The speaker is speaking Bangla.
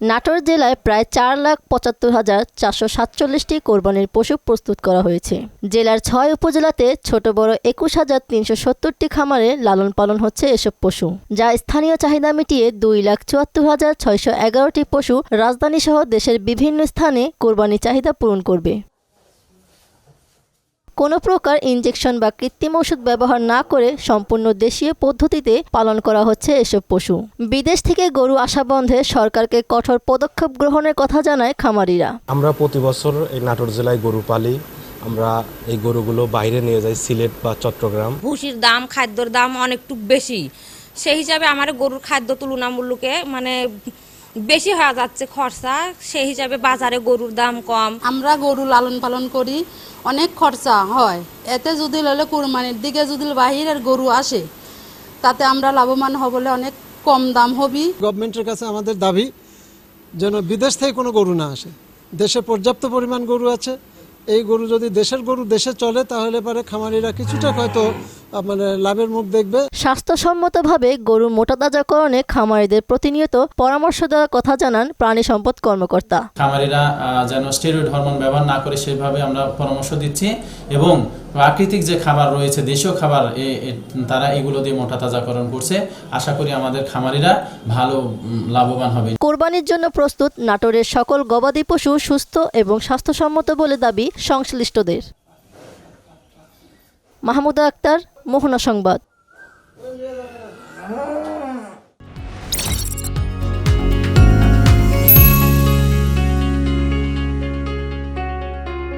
নাটোর জেলায় প্রায় 4,75,447টি কোরবানির পশু প্রস্তুত করা হয়েছে। জেলার 6 উপজেলাতে ছোট বড় 21,370টি খামারে লালন পালন হচ্ছে এসব পশু, যা স্থানীয় চাহিদা মিটিয়ে 2,74,611টি পশু রাজধানীসহ দেশের বিভিন্ন স্থানে কোরবানি চাহিদা পূরণ করবে। কোনো প্রকার ইনজেকশন বা কৃত্রিম ওষুধ ব্যবহার না করে সম্পূর্ণ দেশীয় পদ্ধতিতে পালন করা হচ্ছে এসব পশু। বিদেশ থেকে গরু আসা বন্ধে সরকারকে কঠোর পদক্ষেপ গ্রহণের কথা জানায় খামারিরা। আমরা প্রতি বছর এই নাটোর জেলায় গরু পালি। আমরা এই গরুগুলো বাইরে নিয়ে যাই, সিলেট বা চট্টগ্রাম। ভুসির দাম, খাদ্যর দাম অনেকটুকু বেশি, সেই হিসাবে আমার গরুর খাদ্য তুলনামূলকে বেশি হয়ে যাচ্ছে খরচা, সেই হিসাবে বাজারে গরুর দাম কম। আমরা গরু লালন পালন করি, অনেক খরচা হয়। এতে যদি হলে কুরবানির দিকে যদি বাহিরের গরু আসে, তাতে আমরা লাভবান হবলে অনেক কম দাম হবি। গভর্নমেন্টের কাছে আমাদের দাবি যেন বিদেশ থেকে কোনো গরু না আসে। দেশে পর্যাপ্ত পরিমাণ গরু আছে। এই গরু যদি দেশের গরু দেশে চলে, তাহলে পরে খামারিরা কিছুটা হয়তো লাভের মুখ দেখবে। স্বাস্থ্যসম্মতভাবে গরু মোটাতাজাকরণে খামারিদের প্রতিনিয়ত পরামর্শ দেওয়ার কথা জানান প্রাণী সম্পদ কর্মকর্তা। খামারিরা যেন স্টেরয়েড হরমোন ব্যবহার না করে সেভাবে আমরা পরামর্শ দিচ্ছি, এবং প্রাকৃতিক যে খাবার রয়েছে, দেশীয় খাবার, তারা এগুলো দিয়ে মোটাতাজাকরণ করছে। আশা করি আমাদের খামারিরা ভালো লাভবান হবে। কোরবানির জন্য প্রস্তুত নাটোরের সকল গবাদি পশু সুস্থ এবং স্বাস্থ্যসম্মত বলে দাবি সংশ্লিষ্টদের। মাহমুদা আক্তার, মোহনা সংবাদ।